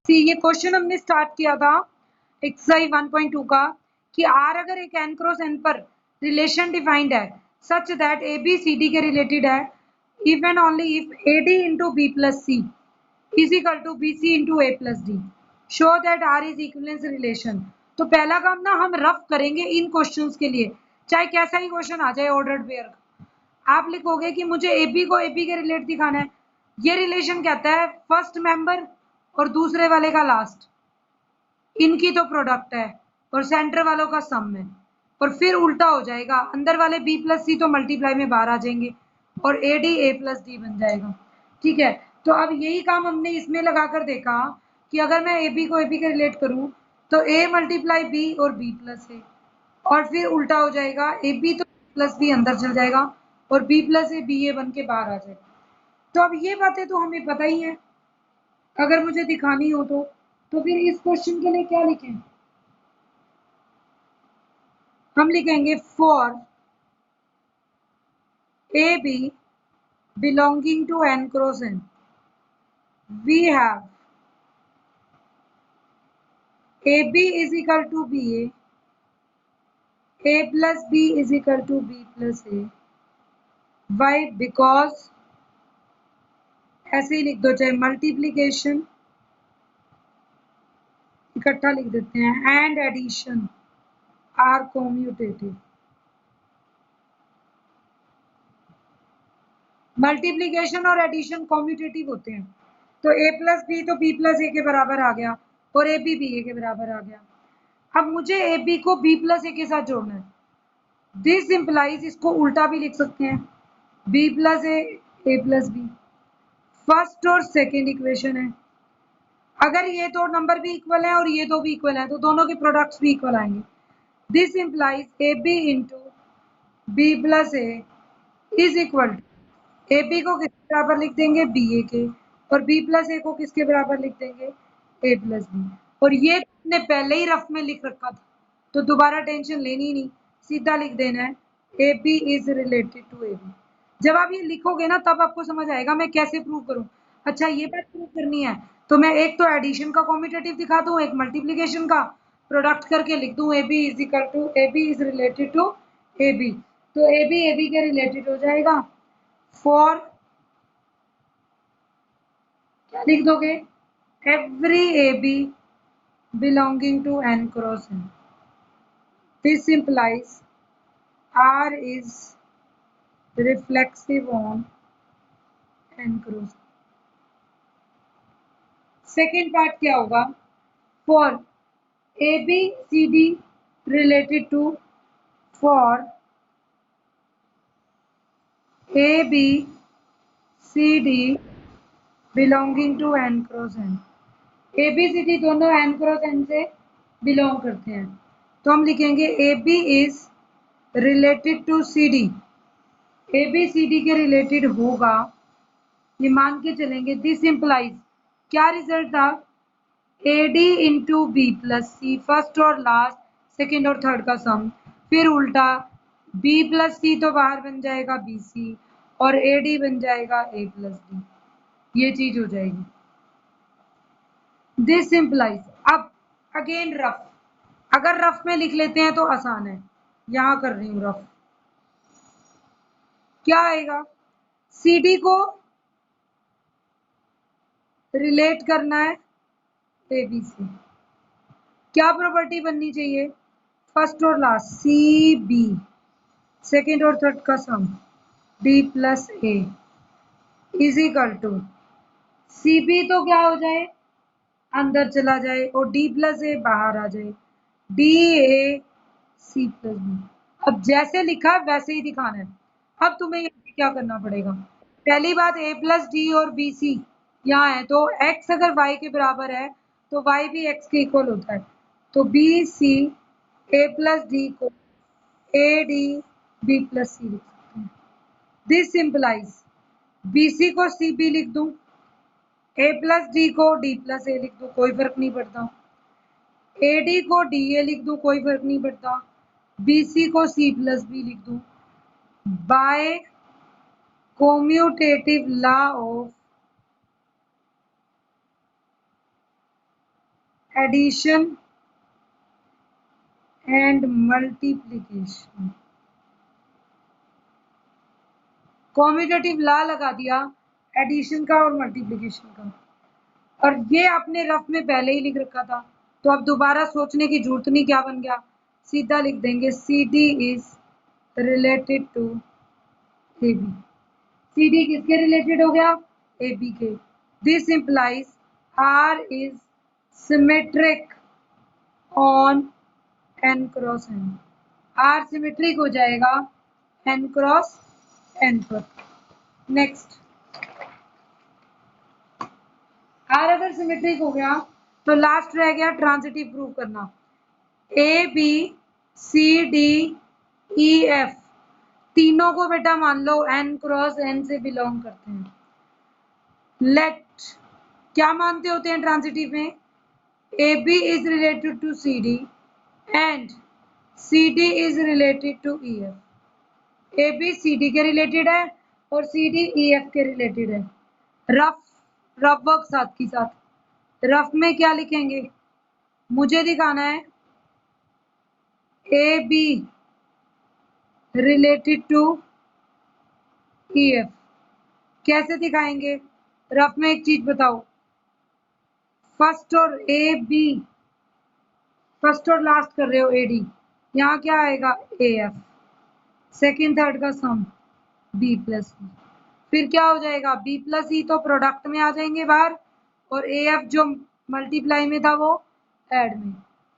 सी ये क्वेश्चन हमने स्टार्ट किया था एक्सरसाइज 1.2 का कि आर अगर एक एन क्रॉस एन पर रिलेशन डिफाइंड है such that A B C D के रिलेटेड है if and only if A D into B plus C is equal to B C into A plus D show that R is equivalence relation. तो पहला काम ना हम rough करेंगे इन questions के लिए, चाहे कैसा ही क्वेश्चन आ जाए ऑर्डर्ड पेयर का। आप लिखोगे कि मुझे एबी को एबी के रिलेट दिखाना है। ये रिलेशन कहता है फर्स्ट मेंबर और दूसरे वाले का लास्ट, इनकी तो प्रोडक्ट है और सेंटर वालों का सम है। और फिर उल्टा हो जाएगा, अंदर वाले बी प्लस सी तो मल्टीप्लाई में बाहर आ जाएंगे और A D A plus D बन जाएगा। ठीक है, तो अब यही काम हमने इसमें लगाकर देखा कि अगर मैं ए बी को ए बी के रिलेट करूं तो ए मल्टीप्लाई बी और बी प्लस ए, और फिर उल्टा हो जाएगा ए बी तो प्लस बी अंदर चल जाएगा और बी प्लस ए बी ए बन के बाहर आ जाएगा। तो अब ये बातें तो हमें पता ही है, अगर मुझे दिखानी हो तो फिर इस क्वेश्चन के लिए क्या लिखें? हम लिखेंगे for A B belonging to N cross N we have A B is equal to B A plus B is equal to B plus A. Why? Because ऐसे ही लिख दो, चाहे मल्टीप्लीकेशन इकट्ठा लिख देते हैं and addition are commutative. Multiplication और एडिशन कॉम्यूटेटिव होते हैं, तो ए प्लस बी तो बी प्लस ए के बराबर आ गया और ए बी बी ए के बराबर आ गया। अब मुझे ए बी को बी प्लस ए के साथ जोड़ना है। दिस इम्प्लाइज, इसको उल्टा भी लिख सकते हैं, बी प्लस ए प्लस बी। फर्स्ट और सेकेंड इक्वेशन है, अगर ये दो नंबर भी इक्वल है और ये दो भी इक्वल है तो दोनों के प्रोडक्ट्स भी इक्वल आएंगे। This implies A B into B plus A is equal to A B को किसके बराबर लिख देंगे? बी ए के, और बी प्लस ए को किसके बराबर लिख देंगे? ए प्लस बी। और ये हमने पहले ही रफ में लिख रखा था तो दोबारा टेंशन लेनी नहीं, सीधा लिख देना है A B is related to A B. जब आप ये लिखोगे ना तब आपको समझ आएगा मैं कैसे प्रूव करूं। अच्छा ये बात प्रूव करनी है तो मैं एक तो एडिशन का कॉम्यूटेटिव दिखा दूं, एक मल्टीप्लीकेशन का, प्रोडक्ट करके लिख दूं A B is equal to A B is related to A B. तो ए बी के रिलेटेड हो जाएगा। फॉर क्या लिख दोगे? Every A B belonging to N cross N. This implies R is reflexive on n cross। Second part क्या होगा? For A B C D related to, for A B C D belonging to N cross N. A B C D दोनों N cross N से belong करते हैं, तो हम लिखेंगे A B is related to C D. A B C D के related होगा, ये मान के चलेंगे। दिस इम्प्लाइज, क्या रिजल्ट था? A D into B plus C, first और लास्ट, सेकेंड और थर्ड का सम। फिर उल्टा बी प्लस सी तो बाहर बन जाएगा बी सी और ए डी बन जाएगा ए प्लस डी, ये चीज हो जाएगी। दिस इम्प्लाइज, अब अगेन रफ, अगर रफ में लिख लेते हैं तो आसान है, यहां कर रही हूं रफ। क्या आएगा? सी डी को रिलेट करना है ए बी से, क्या प्रॉपर्टी बननी चाहिए? फर्स्ट और लास्ट सी बी, सेकेंड और थर्ड का sum D plus A is equal to C B तो क्या हो जाए? अंदर चला जाए और डी प्लस ए बाहर आ जाए, D A C plus B. अब जैसे लिखा वैसे ही दिखाना है। अब तुम्हें क्या करना पड़ेगा? पहली बात, ए प्लस डी और बी सी यहाँ है तो एक्स अगर वाई के बराबर है तो वाई भी एक्स के इक्वल होता है, तो B C A plus D को ए डी बी प्लस सी लिख सकते हैं। दिस इम्प्लाइज बी सी को सी बी लिख दूं, ए प्लस डी को डी प्लस ए लिख दूं, कोई फर्क नहीं पड़ता। ए डी को डी ए लिख दूं, कोई फर्क नहीं पड़ता। बी सी को सी प्लस बी लिख दूं। By commutative law of addition and multiplication. Commutative law लगा दिया एडिशन का और मल्टीप्लिकेशन का, और ये आपने रफ में पहले ही लिख रखा था, तो अब दोबारा सोचने की जरूरत नहीं। क्या बन गया, सीधा लिख देंगे C D is related to A B. C D किसके रिलेटेड हो गया, ए बी के। This implies R is symmetric on N cross N. R symmetric हो जाएगा एन क्रॉस एन पर। नेक्स्ट, आर अगर सिमेट्रिक हो गया तो लास्ट रह गया ट्रांजिटिव प्रूव करना। A B C D E F तीनों को बेटा मान लो एन क्रॉस एन से बिलोंग करते हैं। लेट क्या मानते होते हैं ट्रांजिटिव में, A B is related to C D and C D is related to E F. A B C D के रिलेटेड है और सी डी ई एफ के रिलेटेड है। रफ रफ वर्क साथ की साथ रफ में क्या लिखेंगे, मुझे दिखाना है A B related to E F. कैसे दिखाएंगे, रफ में एक चीज बताओ, फर्स्ट और ए बी, फर्स्ट और लास्ट कर रहे हो ए डी, यहाँ क्या आएगा ए एफ, सेकेंड थर्ड का सम बी प्लस ई। फिर क्या हो जाएगा, बी प्लस ई तो प्रोडक्ट में आ जाएंगे बाहर, और ए एफ जो मल्टीप्लाई में था वो ऐड में।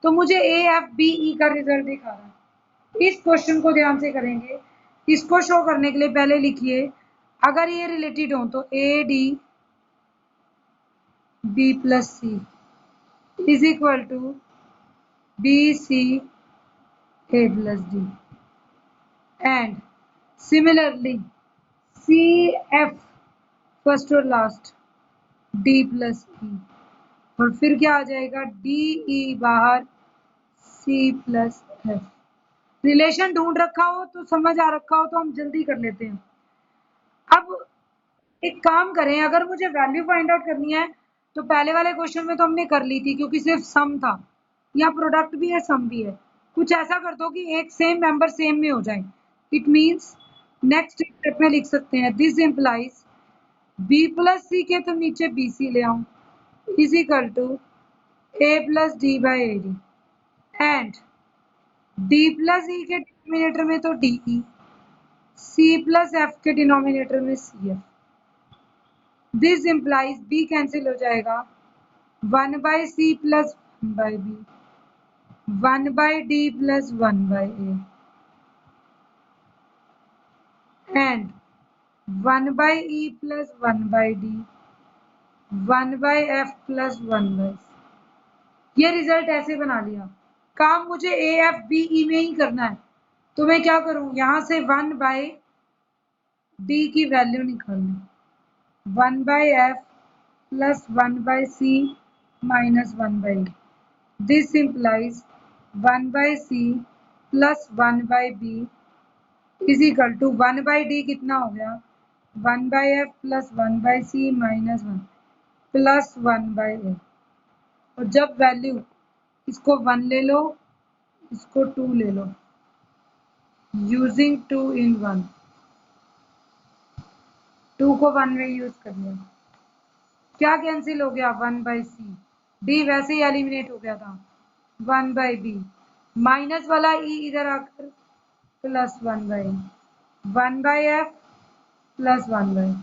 तो मुझे ए एफ बी ई का रिजल्ट दिखा रहा है। इस क्वेश्चन को ध्यान से करेंगे। इसको शो करने के लिए पहले लिखिए, अगर ये रिलेटेड हो तो A D B plus C is equal to B C A plus D and similarly C F first और लास्ट डी प्लस ई, और फिर क्या आ जाएगा डी ई बाहर सी प्लस एफ। रिलेशन ढूंढ रखा हो तो समझ आ रखा हो तो हम जल्दी कर लेते हैं। अब एक काम करें, अगर मुझे वैल्यू फाइंड आउट करनी है तो पहले वाले क्वेश्चन में तो हमने कर ली थी क्योंकि सिर्फ सम था, या प्रोडक्ट भी है सम भी है। कुछ ऐसा कर दो कि एक सेम मेंबर सेम में हो जाए। इट मींस नेक्स्ट स्टेप में लिख सकते हैं this implies B plus C के तो नीचे बी सी ले आऊं is equal to A plus D by A D and D plus E के डिनोमिनेटर में तो D E, C plus F के डिनोमिनेटर में C F. This implies B cancel हो जाएगा, 1 by C plus 1 by B, 1 by D plus 1 by A and 1 by E plus 1 by D, 1 by F plus 1 by C. ये result ऐसे बना लिया। काम मुझे ए एफ बी ई में ही करना है, तो मैं क्या करूं, यहां से 1 बाई डी की वैल्यू निकालनी, 1 by F plus 1 by C minus 1 by. This implies 1 by C plus 1 by B is equal to 1 by D कितना हो गया, 1 by F plus 1 by C minus 1 plus 1 by A. और जब value इसको 1 ले लो, इसको 2 ले लो, यूजिंग 2 इन 1, 2 को 1 में यूज कर लिया। क्या कैंसिल हो गया, 1 बाई सी, डी वैसे ही एलिमिनेट हो गया था, 1 बाई बी माइनस वाला ई इधर आकर plus 1 by 1 by F plus 1 by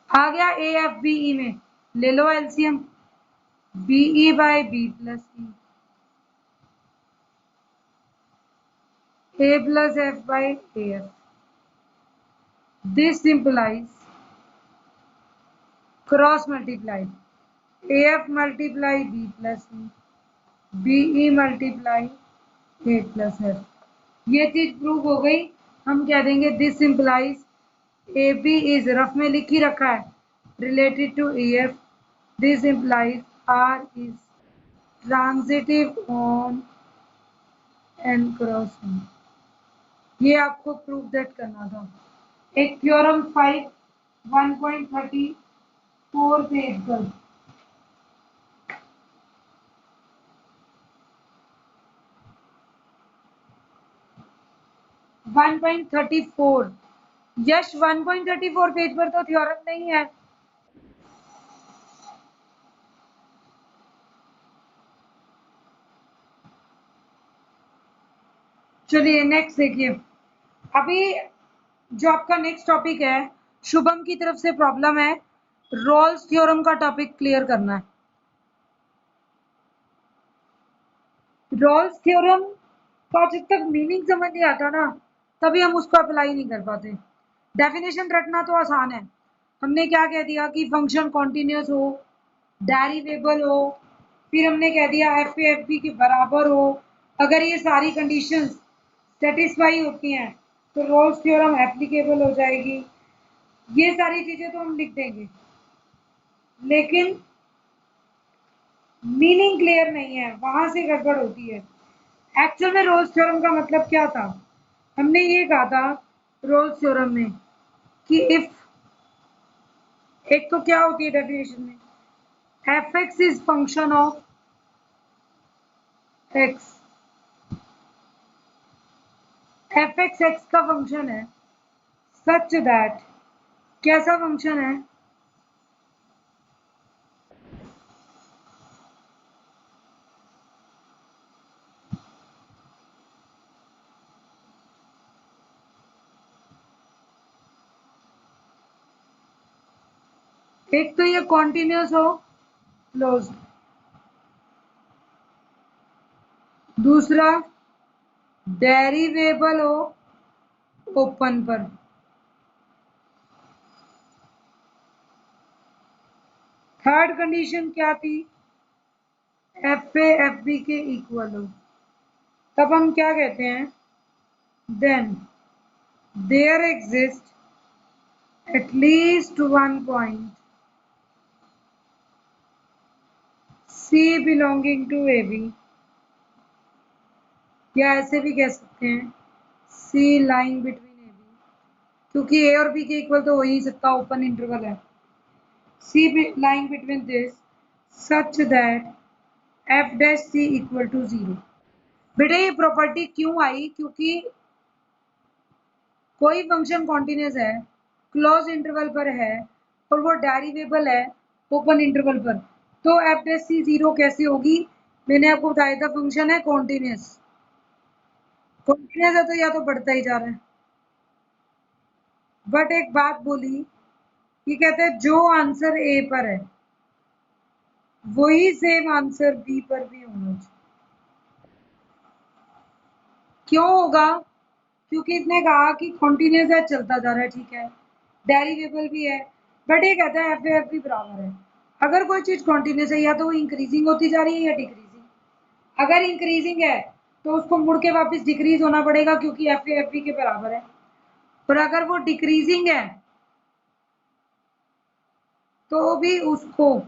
आ गया ए एफ बी ई में। ले लो LCM, B E by B plus E, A plus F by A F. This implies cross multiply A F multiply B plus E, B E multiply A plus F. ये चीज prove हो गई। हम कह देंगे this implies A B is, rough में लिख ही रखा है, related to E F. This implies R is transitive on N cross N. ये आपको प्रूव दैट करना था। एक थ्योरम 5 1.34 पेज पर 1.34। यश 1.34 पेज पर तो थ्योरम नहीं है। चलिए नेक्स्ट देखिए। अभी जो आपका नेक्स्ट टॉपिक है, शुभम की तरफ से प्रॉब्लम है, रोल्स थ्योरम का टॉपिक क्लियर करना है। रोल्स थ्योरम का जब तक मीनिंग समझ नहीं आता ना, तभी हम उसको अप्लाई नहीं कर पाते। डेफिनेशन रटना तो आसान है। हमने क्या कह दिया कि फंक्शन कॉन्टिन्यूस हो, डेरिवेबल हो, फिर हमने कह दिया एफ ए एफ बी के बराबर हो। अगर ये सारी कंडीशंस सेटिस्फाई होती हैं तो रोल्स थ्योरम एप्लीकेबल हो जाएगी। ये सारी चीजें तो हम लिख देंगे, लेकिन मीनिंग क्लियर नहीं है, वहां से गड़बड़ होती है। एक्चुअल में रोल्स थ्योरम का मतलब क्या था? हमने ये कहा था रोल्स थ्योरम में कि इफ, एक तो क्या होती है डेफिनेशन में, F X is function of x. F x x का फंक्शन है सच दैट, कैसा फंक्शन है? एक तो ये कॉन्टिन्यूस हो, क्लोज। दूसरा डेरिवेबल हो, ओपन पर। थर्ड कंडीशन क्या थी? एफ ए एफ बी के इक्वल हो। तब हम क्या कहते हैं? Then there exist at least one point C belonging to AB, या ऐसे भी कह सकते हैं C lying between AB, क्योंकि A और B के इक्वल तो हो ही नहीं सकता, ओपन इंटरवल है। C lying between this such that F dash C equal to 0। बेटा ये प्रॉपर्टी क्यों आई? क्योंकि कोई फंक्शन कॉन्टिन्यूस है, क्लोज इंटरवल पर है, और वो डेरिवेबल है ओपन इंटरवल पर, तो एफ डैश सी जीरो कैसे होगी? मैंने आपको बताया था फंक्शन है कॉन्टिन्यूस। कॉन्टिन्यूस है तो या तो बढ़ता ही जा रहा है। बट एक बात बोली, ये कहते हैं जो आंसर ए पर है वही सेम आंसर बी पर भी होना चाहिए। क्यों होगा? क्योंकि इसने कहा कि कॉन्टिन्यूस है, चलता जा रहा है, ठीक है, डेरिवेबल भी है, बट ये कहता है एफ ए एफ भी बराबर है। अगर कोई चीज कॉन्टिन्यूस है, या तो वो इंक्रीजिंग होती जा रही है या डिक्रीजिंग। अगर इंक्रीजिंग है तो उसको मुड़ के वापस डिक्रीज होना पड़ेगा, क्योंकि एफ ए एफ बी के बराबर है। और अगर वो डिक्रीजिंग है तो भी उसको,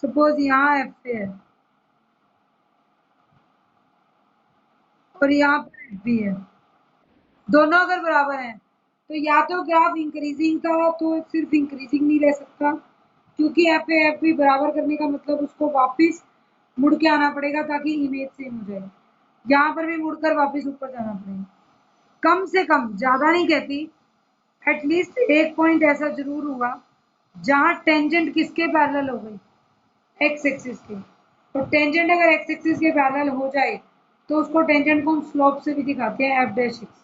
सपोज यहाँ एफ ए है और यहाँ पर एफ बी है, दोनों अगर बराबर हैं, तो या तो ग्राफ इंक्रीजिंग था तो सिर्फ इंक्रीजिंग नहीं ले सकता, क्योंकि एफ ए एफ बी बराबर करने का मतलब उसको वापस मुड़ के आना पड़ेगा ताकि इमेज सेम हो जाए। यहाँ पर भी मुड़कर वापस ऊपर जाना पड़ेगा। कम से कम, ज्यादा नहीं कहती, एटलीस्ट एक पॉइंट ऐसा जरूर हुआ जहां टेंजेंट किसके पैरेलल हो गई? एक्स एक्सिस के। तो टेंजेंट अगर एक्स एक्सिस के पैरेलल हो जाए तो उसको टेंजेंट को हम स्लोप से भी दिखाते हैं, एफ डैश एक्स।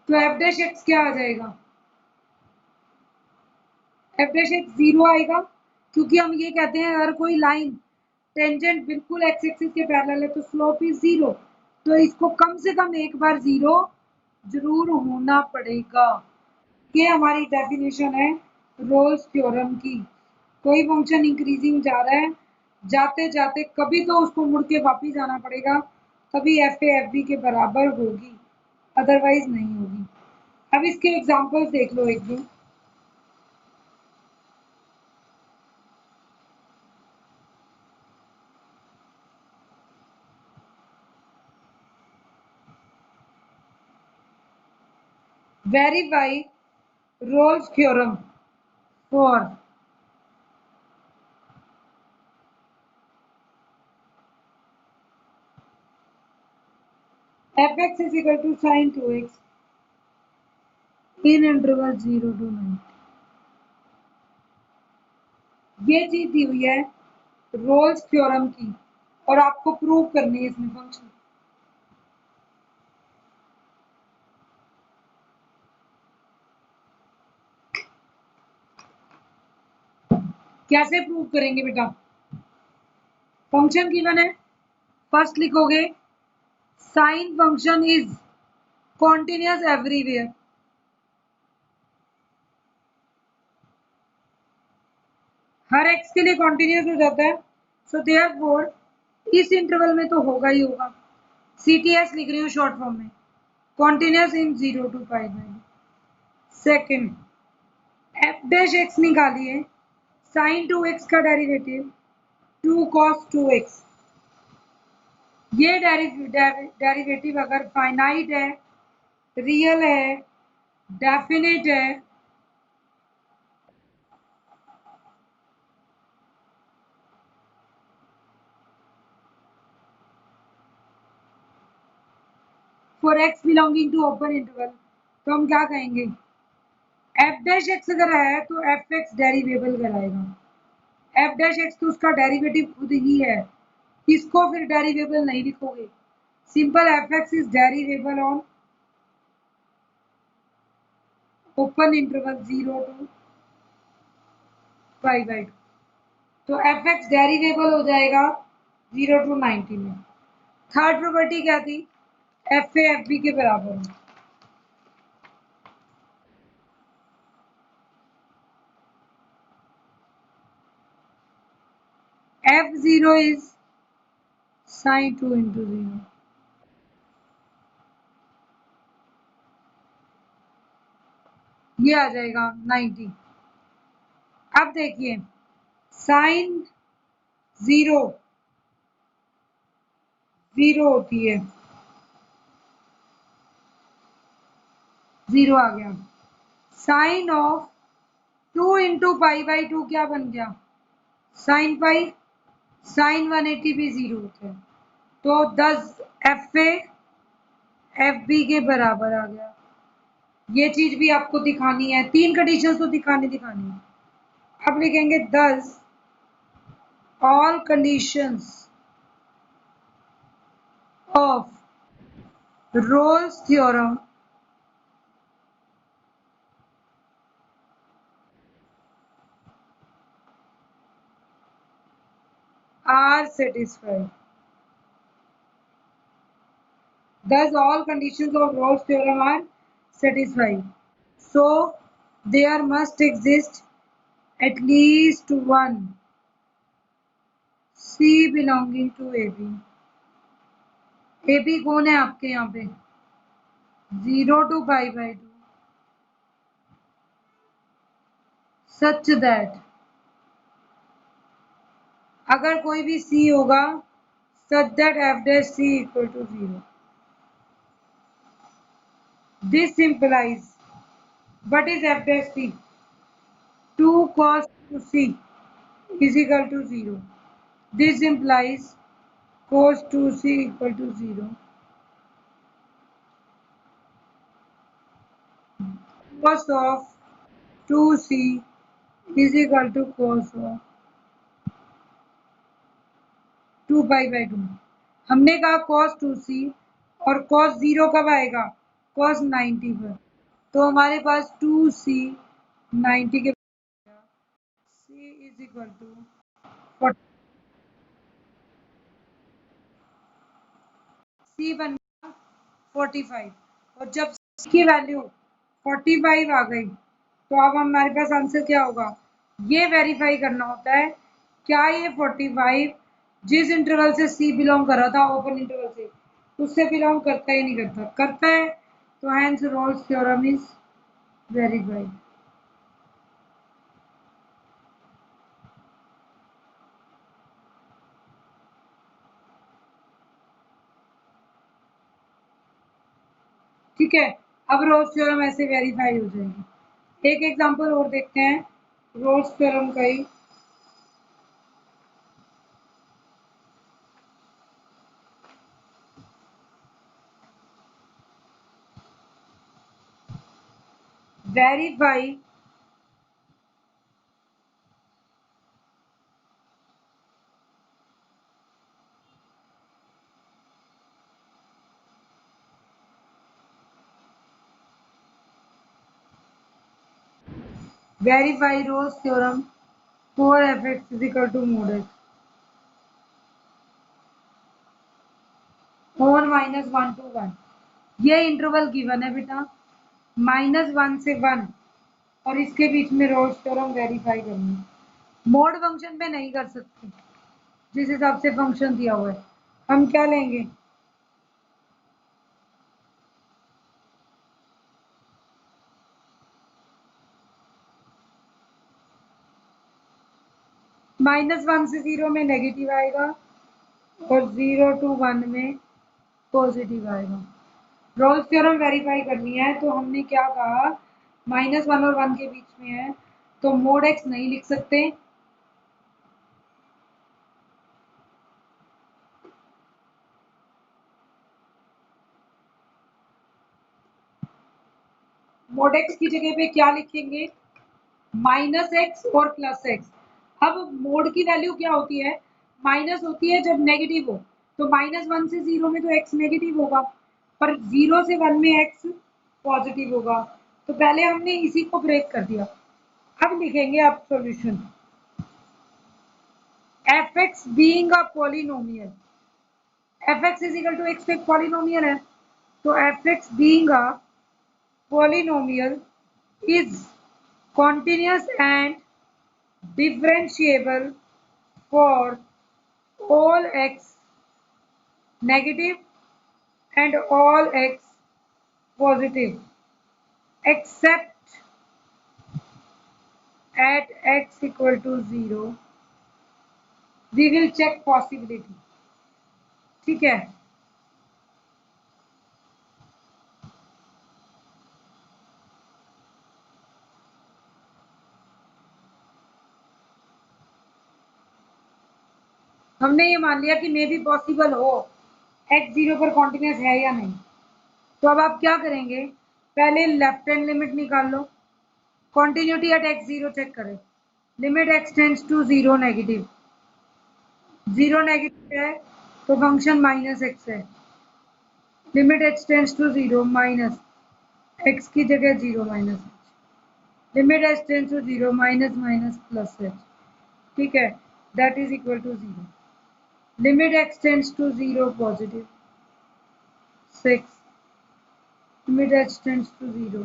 तो एफ डैश एक्स क्या आ जाएगा? एफ डैश एक्स जीरो आएगा, क्योंकि हम ये कहते हैं अगर कोई लाइन टेंजेंट बिल्कुल एक्स एक्सिस के पैरेलल है तो स्लोप इज जीरो। तो इसको कम से कम एक बार जीरो जरूर होना पड़ेगा। ये हमारी डेफिनेशन है रोल्स थ्योरम की। कोई फंक्शन इंक्रीजिंग जा रहा है, जाते जाते कभी तो उसको मुड़ के वापिस आना पड़ेगा, तभी एफ ए एफ बी के बराबर होगी, अदरवाइज नहीं होगी। अब इसके एग्जांपल्स देख लो एक दो। Verify Rolle's theorem for fx is equal to sin 2x in interval 0 to 9। ये चीज दी हुई है रोल्स थ्योरम की और आपको प्रूव करनी है इसमें फंक्शन। कैसे प्रूव करेंगे बेटा? फंक्शन गिवन है, फर्स्ट लिखोगे sine function is continuous everywhere. Her x के लिए कॉन्टिन्यूअस हो जाता है, सो देयरफॉर इस इंटरवल में तो होगा ही होगा। CTS लिख रही हूँ शॉर्ट फॉर्म में, continuous in 0 to pi by. Second, F dash x निकालिए, साइन 2x का डेरिवेटिव 2 cos 2x। ये डेरिवेटिव अगर फाइनाइट है, रियल है, डेफिनेट है, for X belonging to open interval, तो हम क्या कहेंगे? एफ डैश एक्स अगर है तो एफ एक्स डेरिवेबल कराएगा। एफ डैश एक्स तो उसका डेरिवेटिव खुद ही है, इसको फिर डेरिवेबल नहीं लिखोगे। Simple F X is derivable on open interval 0 to pi by 2। तो एफ एक्स डेरिवेबल हो जाएगा 0 to 90 में। थर्ड प्रॉपर्टी क्या थी? एफ ए एफ बी के बराबर हो। F0 is sin 2 into 0। ये आ जाएगा 90। अब देखिए साइन 0 0 होती है, 0 आ गया। Sine of 2 into pi by 2 क्या बन गया? Sine pi. साइन 180 भी 0 होता है, तो 10 एफ ए एफ बी के बराबर आ गया। ये चीज भी आपको दिखानी है, तीन कंडीशन तो दिखानी है। अब लिखेंगे 10 all conditions of Rolle's theorem are satisfied. Thus, all conditions of Rolle's theorem are satisfied. So, there must exist at least one C belonging to AB. AB कौन है आपके यहाँ पे? 0 to pi by 2, such that अगर कोई भी C होगा such that f dash C equal to 0. This implies, what is f dash C? 2 cos 2C is equal to 0. This implies cos 2C equal to 0. Cos of 2C is equal to cos of 2 pi by 2। हमने कहा cos 2C और cos 0 कब आएगा? cos 90 पर। तो हमारे पास 2C 90 के C is equal to 40। C बन गया 45, और जब C की वैल्यू 45 आ गई तो अब हमारे पास आंसर क्या होगा? ये वेरीफाई करना होता है क्या ये 45 जिस इंटरवल से C बिलोंग कर रहा था ओपन इंटरवल से, उससे बिलोंग करता ही नहीं करता, करता है तो hence Rolle's theorem is verified. ठीक है, अब रोल्स थ्योरम ऐसे वेरीफाई हो जाएगी। एक एग्जांपल और देखते हैं रोल्स थ्योरम का ही। verify Rolle's theorem for fx is equal to mod x और -1 to 1। ये इंटरवल गिवन है बेटा, -1 से 1 और इसके बीच में रोल्स थ्योरम वेरीफाई करनी है। मोड फंक्शन पे नहीं कर सकते, जिस हिसाब से फंक्शन दिया हुआ है। हम क्या लेंगे, -1 से 0 में नेगेटिव आएगा और 0 to 1 में पॉजिटिव आएगा। रोल्स थ्योरम वेरीफाई करनी है तो हमने क्या कहा, -1 और 1 के बीच में है तो मोड एक्स नहीं लिख सकते, मोड एक्स की जगह पे क्या लिखेंगे, -x और +x। अब मोड की वैल्यू क्या होती है, माइनस होती है जब नेगेटिव हो, तो -1 से 0 में तो x नेगेटिव होगा, पर 0 से 1 में x पॉजिटिव होगा। तो पहले हमने इसी को ब्रेक कर दिया। अब लिखेंगे आप solution, fx being a polynomial, fx is equal to x एक पॉलिनोमियल है, तो fx being a polynomial is continuous and differentiable for all x negative and all x positive except at x equal to 0 we will check possibility। ठीक है, हमने ये मान लिया कि मे भी पॉसिबल हो x 0 पर कॉन्टिन्यूस है या नहीं। तो अब आप क्या करेंगे, पहले लेफ्ट हैंड लिमिट निकाल लो, कॉन्टिन्यूटी एट x 0 चेक करें, limit x tends to 0 negative, 0 negative है तो फंक्शन -x है, limit h tends to 0 minus x की जगह 0 minus h, limit h tends to 0 minus minus plus h। ठीक है, that is equal to 0, limit x tends to 0 positive 6, limit h tends to 0,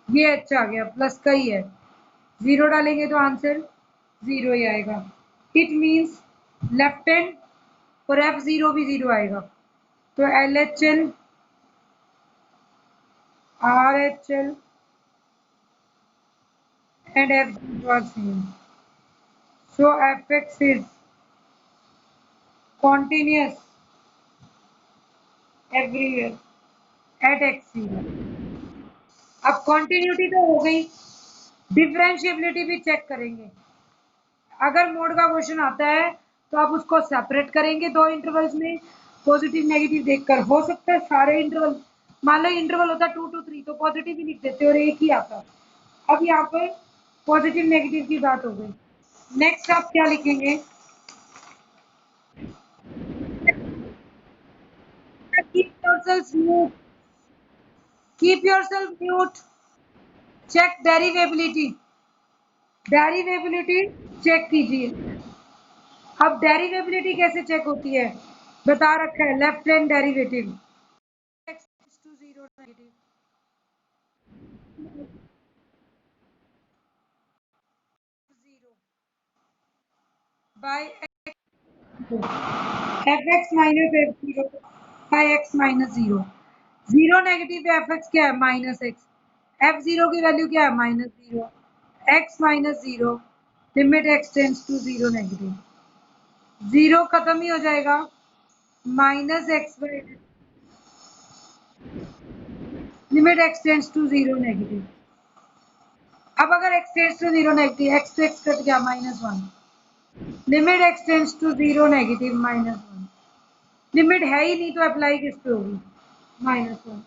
ये h आ गया, plus का ही है, 0 डालेंगे तो आंसर 0 ही आएगा। इट मीन्स लेफ्ट हैंड और f0 भी 0 आएगा, तो LHL RHL and f0 are same, so fx is continuous everywhere at x0। अब कॉन्टिन्यूटी तो हो गई, डिफरेंशिएबिलिटी भी चेक करेंगे। अगर मोड का क्वेश्चन आता है तो आप उसको सेपरेट करेंगे दो इंटरवल्स में, पॉजिटिव नेगेटिव देखकर। हो सकता है सारे इंटरवल, मान लो इंटरवल होता 2 to 3 तो पॉजिटिव ही लिख देते और एक ही आता। अब यहाँ पर पॉजिटिव नेगेटिव की बात हो गई। नेक्स्ट आप क्या लिखेंगे, keep yourself mute, keep yourself mute, check derivability, derivability check कीजिए। अब डेरिवेबिलिटी कैसे चेक होती है, बता रखा है, left hand derivative x to 0 negative by fx minus f0 by x minus 0, 0 negative पे fx क्या है, -x, f0 की वैल्यू क्या है, -0, x minus 0, limit x tends to 0 negative, 0 खत्म ही हो जाएगा, -x by limit x tends to 0 negative. अब अगर x tends to 0 negative, x to x कट गया, -1, limit x tends to 0 negative -1, limit है ही नहीं तो अप्लाई किस पे होगी, -1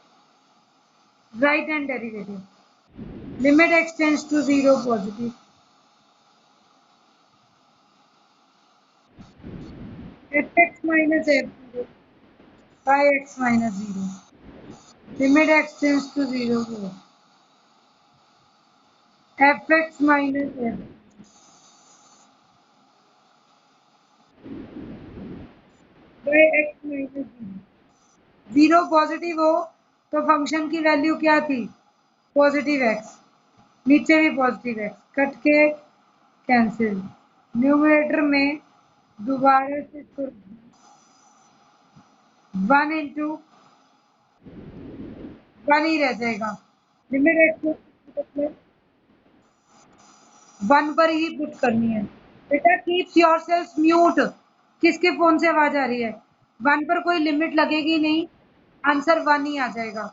right hand derivative. Limit x tends to 0 positive. Fx minus f0 by x minus 0. Limit x tends to 0 fx minus f by x minus 0. 0 positive हो तो function की वैल्यू क्या थी? पॉजिटिव एक्स, नीचे भी पॉजिटिव एक्स, कट के cancel. Numerator में दोबारा से 1 इंटू 1 ही रह जाएगा। लिमिट एक्स 1 पर ही पुट करनी है। बेटा कीप्स योर सेल्फ म्यूट। किसके फोन से आवाज आ रही है? 1 पर कोई लिमिट लगेगी नहीं, आंसर 1 ही आ जाएगा।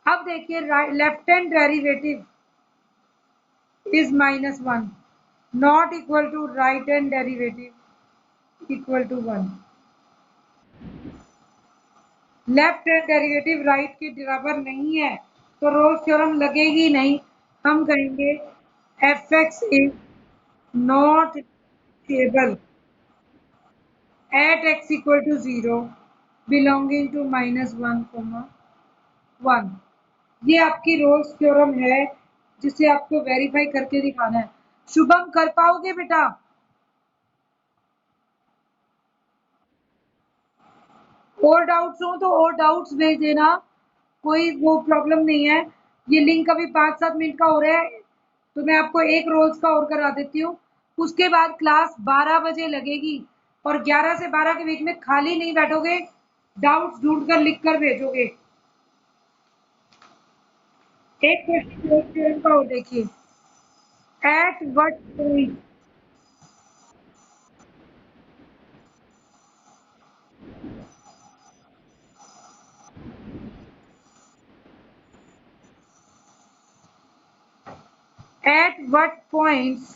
अब देखिए left hand derivative is -1 not equal to right hand derivative equal to 1. Left hand derivative right के बराबर नहीं है तो रोल्स थ्योरम लगेगी नहीं। हम कहेंगे F X is not able at x equal to 0 belonging to -1, 1। ये आपकी रोल्स थ्योरम है जिसे आपको वेरीफाई करके दिखाना है। शुभम कर पाओगे बेटा? और डाउट्स हो तो और डाउट्स भेज देना, कोई वो प्रॉब्लम नहीं है। ये लिंक अभी 5-7 मिनट का हो रहा है तो मैं आपको एक रोल्स का और करा देती हूँ। उसके बाद क्लास 12 बजे लगेगी और 11 से 12 के बीच में खाली नहीं बैठोगे, डाउट्स ढूंढ कर लिख कर भेजोगे। एक क्वेश्चन का और देखिए, at what point at what points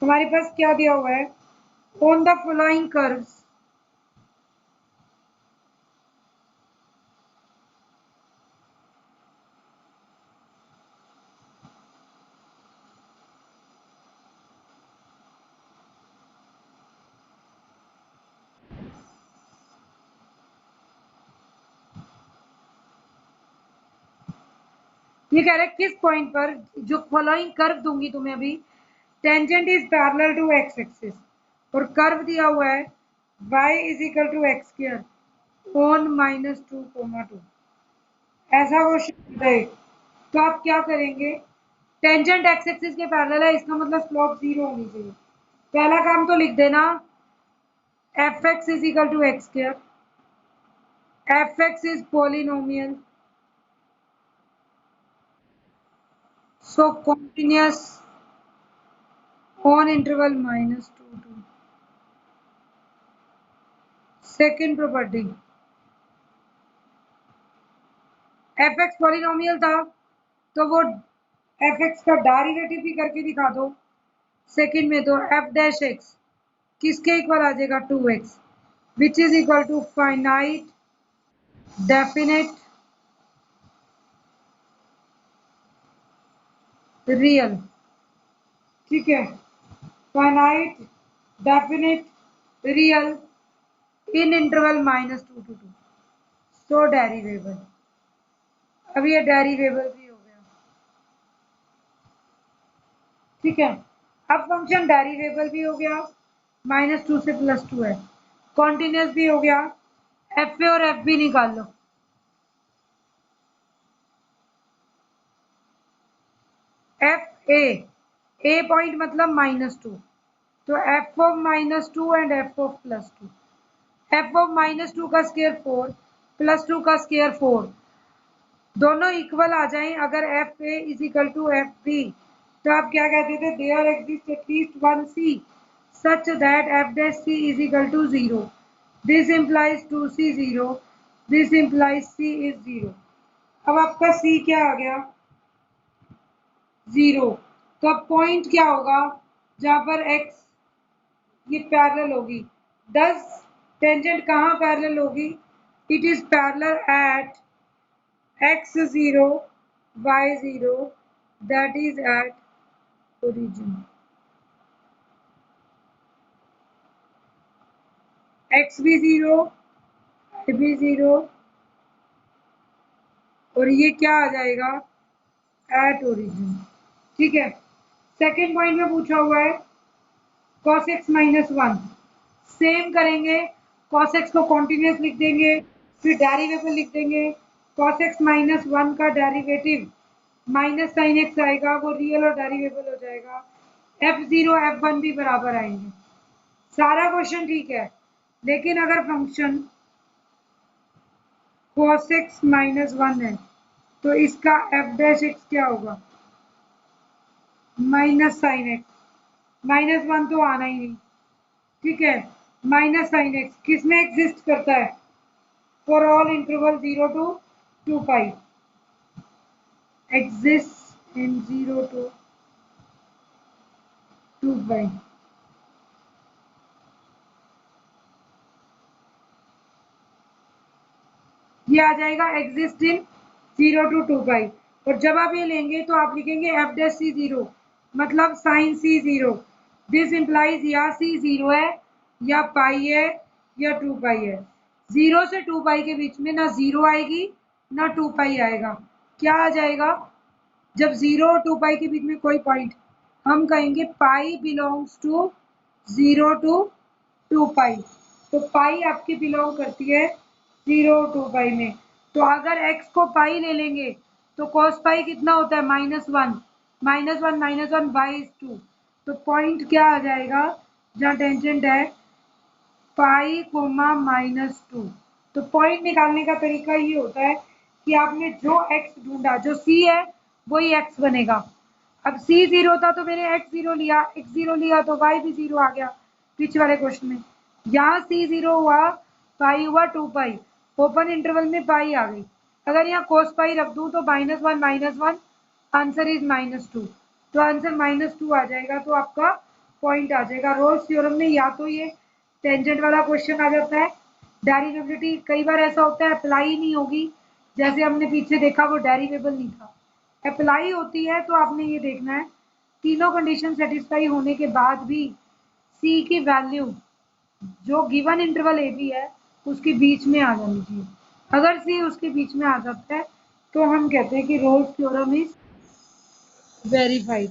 हमारे पास क्या दिया हुआ है? ऑन द फॉलोइंग कर्व्स ये कह रहे हैं किस पॉइंट पर, जो फॉलोइंग कर्व दूंगी तुम्हें अभी, tangent is parallel to X axis और कर्व दिया हुआ है y is equal to X square on -2, 2। ऐसा क्वेश्चन है तो आप क्या करेंगे? टेंजेंट एक्स एक्सिस के पैरेलल है, इसका मतलब स्लोप 0 होनी चाहिए। पहला काम तो लिख देना, F X is equal to X square, F X is polynomial so continuous on interval -2, 2। Second property, F X polynomial था तो वो एफ एक्स का डेरिवेटिव भी करके दिखा दो। सेकेंड में तो एफ डैश एक्स किसके इक्वल आ जाएगा? 2x which is equal to finite definite real. ठीक है, finite definite real in interval -2 to 2। So derivable, अब ये डेरिवेबल भी हो गया। ठीक है, अब फंक्शन डेरिवेबल भी हो गया, -2 से +2 है, कॉन्टिन्यूस भी हो गया। एफ ए और एफ बी निकाल लो। एफ ए पॉइंट मतलब -2, तो F of -2 and F of +2। F of -2 का स्क्वायर 4 +2 का स्क्वायर 4, दोनों इक्वल आ जाएं अगर F A is equal to F B तो आप क्या कहते थे? There exist at least one C such that f dash c is equal to 0. This implies 2c 0. This implies c is 0. अब आपका c क्या आ गया? 0। तो अब पॉइंट क्या होगा जहां पर x ये पैरेलल होगी? 10 टेंजेंट कहाँ पैरेलल होगी? it is parallel at x0 y0, that is at origin. x भी 0 y भी 0 और ये क्या आ जाएगा एट ओरिजिन। ठीक है, सेकेंड पॉइंट में पूछा हुआ है cos x माइनस 1, सेम करेंगे, cos x को कॉन्टिन्यूस लिख देंगे, फिर डेरिवेबल लिख देंगे। cos x माइनस 1 का डेरिवेटिव माइनस साइन x आएगा, वो रियल और डेरिवेबल हो जाएगा। f0 f1 भी बराबर आएंगे। सारा क्वेश्चन ठीक है, लेकिन अगर फंक्शन cos x माइनस 1 है तो इसका f डैश x क्या होगा, माइनस साइन एक्स। माइनस 1 तो आना ही नहीं। ठीक है, माइनस साइन एक्स किस में एग्जिस्ट करता है, for all interval 0 to 2 pi, exist in 0 to 2 पाई। ये आ जाएगा एग्जिस्ट इन 0 to 2 पाई। और जब आप ये लेंगे तो आप लिखेंगे एफ डैश सी 0, मतलब साइन सी 0। दिस इंप्लाइज या सी 0 है या पाई है या 2 पाई है। 0 से 2 पाई के बीच में ना 0 आएगी ना 2 पाई आएगा। क्या आ जाएगा, जब 0 और 2 पाई के बीच में कोई पॉइंट, हम कहेंगे पाई बिलोंग्स टू 0 to 2 पाई। तो पाई आपकी बिलोंग करती है 0 2 पाई में। तो अगर x को पाई ले लेंगे तो cos पाई कितना होता है, माइनस 1, माइनस 1 माइनस 1 बाई 2। तो पॉइंट क्या आ जाएगा, जहाँ टेंजेंट है पाई कोमा माइनस 2। तो पॉइंट निकालने का तरीका ये होता है कि आपने जो x ढूंढा, जो c है वही x बनेगा। अब c 0 था तो मैंने x 0 लिया, x 0 लिया तो y भी 0 आ गया पिछले वाले क्वेश्चन में। यहाँ c 0 हुआ, पाई हुआ 2 पाई, ओपन इंटरवल में पाई आ गई। अगर यहाँ cos पाई रख दूं तो minus one, answer is minus 2। तो आंसर माइनस 2 आ जाएगा, तो आपका पॉइंट आ जाएगा। रोल्स थ्योरम में या तो ये टेंजेंट वाला क्वेश्चन आ जाता है, डेरिवेबिलिटी कई बार ऐसा होता है अप्लाई ही नहीं होगी, जैसे हमने पीछे देखा वो डेरिवेबल नहीं था। अप्लाई होती है तो आपने ये देखना है तीनों कंडीशन सेटिस्फाई होने के बाद भी सी की वैल्यू जो गिवन इंटरवल ए बी है उसके बीच में आ जानी चाहिए। अगर सी उसके बीच में आ जाता है तो हम कहते हैं कि रोल्स थ्योरम इज वेरीफाइड।